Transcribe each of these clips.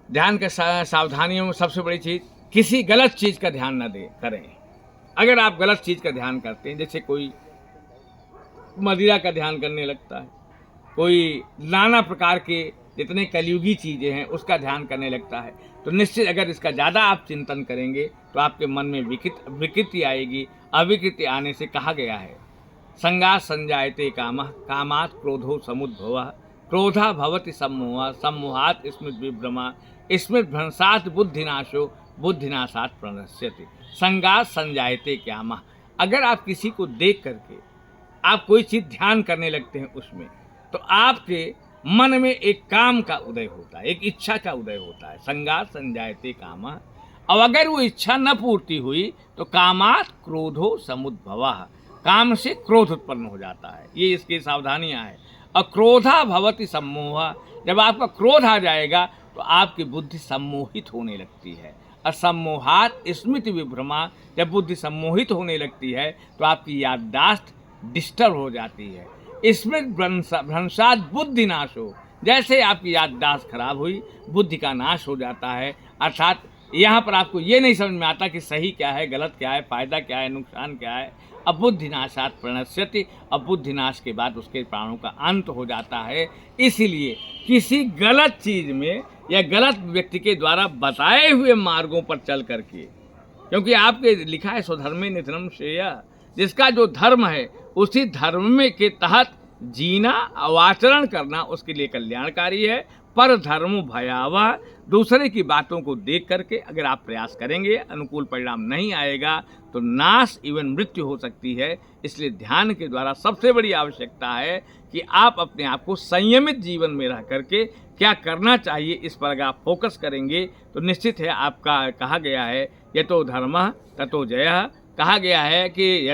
ध्यान के सावधानियों में सबसे बड़ी चीज़, किसी गलत चीज़ का ध्यान न करें। अगर आप गलत चीज़ का ध्यान करते हैं, जैसे कोई मदिरा का ध्यान करने लगता है, कोई नाना प्रकार के जितने कलयुगी चीज़ें हैं उसका ध्यान करने लगता है, तो निश्चित अगर इसका ज़्यादा आप चिंतन करेंगे तो आपके मन में विकृति आएगी। अविकृति आने से कहा गया है, संगात् संजायते कामः, कामात् क्रोधो समुद्भवः, क्रोधा भवति सम्मोहः, सम्मोहात् स्मृतिविभ्रमः, स्मृतिभ्रंशात् बुद्धिनाशो, बुद्धिनाशात् प्रणश्यति। संगात् संजायते कामः, अगर आप किसी को देख करके आप कोई चीज़ ध्यान करने लगते हैं उसमें, तो आपके मन में एक काम का उदय होता है, एक इच्छा का उदय होता है। संगात् संजायते कामः, और अगर वो इच्छा न पूर्ति हुई तो कामात् क्रोधो समुद्भवः, काम से क्रोध उत्पन्न हो जाता है। ये इसकी सावधानियाँ हैं। और क्रोधा भवति सम्मोह, जब आपका क्रोध आ जाएगा तो आपकी बुद्धि सम्मोहित होने लगती है। और सम्मोहात् स्मृति विभ्रमा, जब बुद्धि सम्मोहित होने लगती है तो आपकी याददाश्त डिस्टर्ब हो जाती है। स्मृति भ्रंशात् बुद्धि नाश हो, जैसे आपकी याददाश्त खराब हुई बुद्धि का नाश हो जाता है। अर्थात यहाँ पर आपको ये नहीं समझ में आता कि सही क्या है, गलत क्या है, फ़ायदा क्या है, नुकसान क्या है। अब बुद्धिनाशात् प्रणश्यति, अब बुद्धिनाश के बाद उसके प्राणों का अंत हो जाता है। इसीलिए किसी गलत चीज़ में या गलत व्यक्ति के द्वारा बताए हुए मार्गों पर चल करके, क्योंकि आपके लिखा है स्वधर्मे निधनम श्रेयः, जिसका जो धर्म है उसी धर्म में के तहत जीना, आचरण करना उसके लिए कल्याणकारी है। पर धर्म भयावह, दूसरे की बातों को देख करके अगर आप प्रयास करेंगे, अनुकूल परिणाम नहीं आएगा तो नाश एवं मृत्यु हो सकती है। इसलिए ध्यान के द्वारा सबसे बड़ी आवश्यकता है कि आप अपने आप को संयमित जीवन में रह करके क्या करना चाहिए इस पर अगर आप फोकस करेंगे तो निश्चित है आपका, कहा गया है यतो धर्मः ततो जयः, कहा गया है कि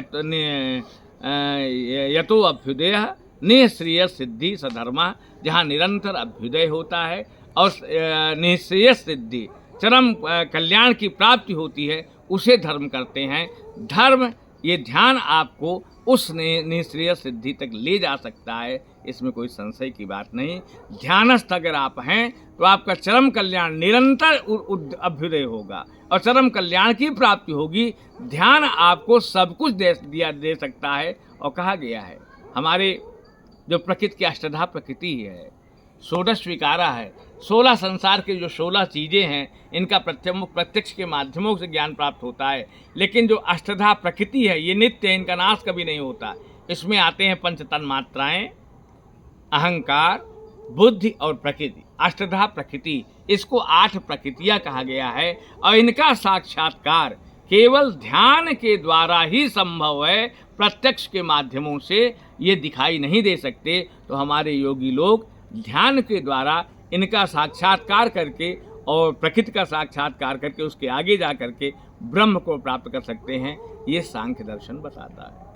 यतो अभ्युदयः निःश्रेयः सिद्धि सधर्मः, जहाँ निरंतर अभ्युदय होता है और निःश्रेयः सिद्धि चरम कल्याण की प्राप्ति होती है, उसे धर्म करते हैं। धर्म, ये ध्यान आपको उस निःश्रेयः सिद्धि तक ले जा सकता है, इसमें कोई संशय की बात नहीं। ध्यानस्थ अगर आप हैं तो आपका चरम कल्याण निरंतर अभ्युदय होगा और चरम कल्याण की प्राप्ति होगी। ध्यान आपको सब कुछ दे सकता है। और कहा गया है हमारे जो प्रकृति की अष्टधा प्रकृति है, षोडश विकारा है, 16 संसार के जो 16 चीज़ें हैं इनका प्रत्यक्ष के माध्यमों से ज्ञान प्राप्त होता है। लेकिन जो अष्टधा प्रकृति है ये नित्य है, इनका नाश कभी नहीं होता। इसमें आते हैं पंच तन्मात्राएँ, अहंकार, बुद्धि और प्रकृति। अष्टधा प्रकृति, इसको 8 प्रकृतियाँ कहा गया है और इनका साक्षात्कार केवल ध्यान के द्वारा ही संभव है। प्रत्यक्ष के माध्यमों से ये दिखाई नहीं दे सकते। तो हमारे योगी लोग ध्यान के द्वारा इनका साक्षात्कार करके और प्रकृति का साक्षात्कार करके उसके आगे जा करके ब्रह्म को प्राप्त कर सकते हैं। ये सांख्य दर्शन बताता है।